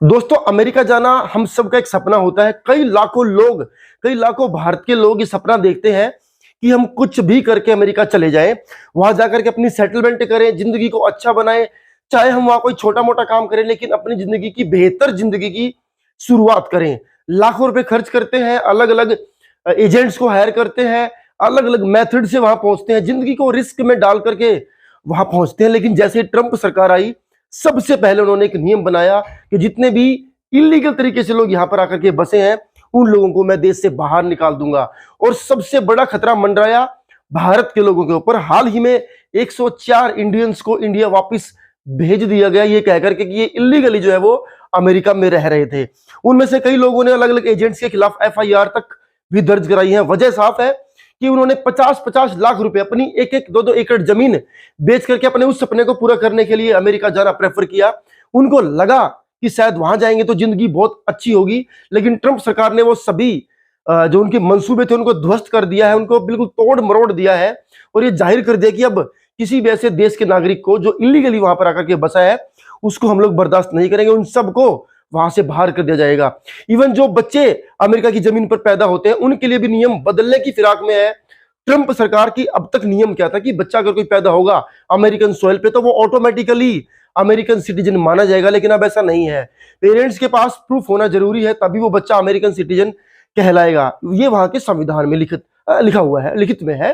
दोस्तों, अमेरिका जाना हम सबका एक सपना होता है। कई लाखों भारत के लोग ये सपना देखते हैं कि हम कुछ भी करके अमेरिका चले जाएं, वहां जाकर के अपनी सेटलमेंट करें, जिंदगी को अच्छा बनाएं। चाहे हम वहां कोई छोटा मोटा काम करें, लेकिन अपनी जिंदगी की बेहतर जिंदगी की शुरुआत करें। लाखों रुपए खर्च करते हैं, अलग अलग एजेंट्स को हायर करते हैं, अलग अलग मेथड से वहां पहुंचते हैं, जिंदगी को रिस्क में डाल करके वहां पहुंचते हैं। लेकिन जैसे ट्रंप सरकार आई, सबसे पहले उन्होंने एक नियम बनाया कि जितने भी इलीगल तरीके से लोग यहां पर आकर के बसे हैं, उन लोगों को मैं देश से बाहर निकाल दूंगा। और सबसे बड़ा खतरा मंडराया भारत के लोगों के ऊपर। हाल ही में 104 इंडियंस को इंडिया वापस भेज दिया गया, ये कहकर के कि ये इलीगली जो है वो अमेरिका में रह रहे थे। उनमें से कई लोगों ने अलग अलग एजेंट्स के खिलाफ एफआईआर तक भी दर्ज कराई है। वजह साफ है कि उन्होंने 50-50 लाख रुपए अपनी एक एक 2-2 एकड़ जमीन बेच करके अपने उस सपने को पूरा करने के लिए अमेरिका जाना प्रेफर किया। उनको लगा कि शायद वहां जाएंगे तो जिंदगी बहुत अच्छी होगी, लेकिन ट्रंप सरकार ने वो सभी जो उनके मंसूबे थे उनको ध्वस्त कर दिया है, उनको बिल्कुल तोड़ मरोड़ दिया है। और ये जाहिर कर दिया कि अब किसी भी ऐसे देश के नागरिक को जो इलीगली वहां पर आकर के बसा है, उसको हम लोग बर्दाश्त नहीं करेंगे। उन सबको वहां से बाहर कर दिया जाएगा। इवन जो बच्चे अमेरिका की जमीन पर पैदा होते हैं, उनके लिए भी नियम बदलने की फिराक में है। ट्रंप सरकार की अब तक नियम क्या था कि बच्चा अगर कोई पैदा होगा अमेरिकन सॉइल पे तो वो ऑटोमेटिकली अमेरिकन सिटीजन माना जाएगा, लेकिन अब ऐसा नहीं है। पेरेंट्स के पास प्रूफ होना जरूरी है, तभी वो बच्चा अमेरिकन सिटीजन कहलाएगा। ये वहां के संविधान में लिखा हुआ है, लिखित में है।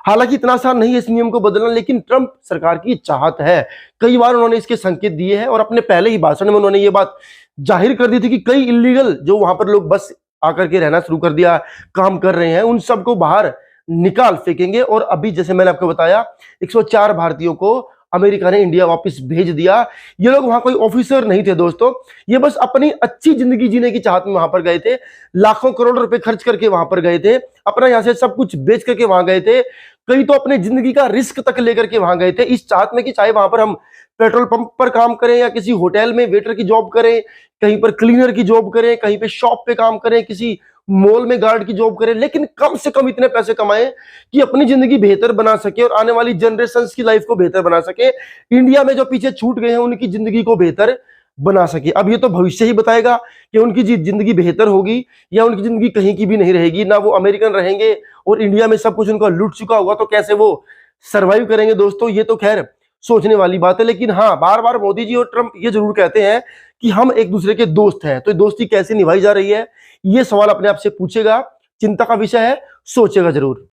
हालांकि इतना आसान नहीं है इस नियम को बदलना, लेकिन ट्रंप सरकार की चाहत है। कई बार उन्होंने इसके संकेत दिए हैं और अपने पहले ही भाषण में उन्होंने ये बात जाहिर कर दी थी कि कई इलीगल जो वहां पर लोग बस आकर के रहना शुरू कर दिया, काम कर रहे हैं, उन सबको बाहर निकाल फेंकेंगे। और अभी जैसे मैंने आपको बताया, 104 भारतीयों को अमेरिका ने इंडिया वापस भेज दिया। ये लोग वहां कोई ऑफिसर नहीं थे दोस्तों, ये बस अपनी अच्छी जिंदगी जीने की चाहत में वहां पर गए थे। लाखों करोड़ रुपए खर्च करके वहां पर गए थे, अपना यहां से सब कुछ बेच करके वहां गए थे। कई तो अपने जिंदगी का रिस्क तक लेकर के वहां गए थे, इस चाहत में कि चाहे वहां पर हम पेट्रोल पंप पर काम करें या किसी होटल में वेटर की जॉब करें, कहीं पर क्लीनर की जॉब करें, कहीं पे शॉप पे काम करें, किसी मॉल में गार्ड की जॉब करें, लेकिन कम से कम इतने पैसे कमाएं कि अपनी जिंदगी बेहतर बना सके और आने वाली जनरेशंस की लाइफ को बेहतर बना सके। इंडिया में जो पीछे छूट गए हैं उनकी जिंदगी को बेहतर बना सके। अब ये तो भविष्य ही बताएगा कि उनकी जिंदगी बेहतर होगी या उनकी जिंदगी कहीं की भी नहीं रहेगी। ना वो अमेरिकन रहेंगे और इंडिया में सब कुछ उनका लूट चुका होगा, तो कैसे वो सर्वाइव करेंगे दोस्तों? ये तो खैर सोचने वाली बात है। लेकिन हाँ, बार बार मोदी जी और ट्रंप ये जरूर कहते हैं कि हम एक दूसरे के दोस्त हैं। तो दोस्ती कैसे निभाई जा रही है, ये सवाल अपने आप से पूछेगा। चिंता का विषय है, सोचेगा जरूर।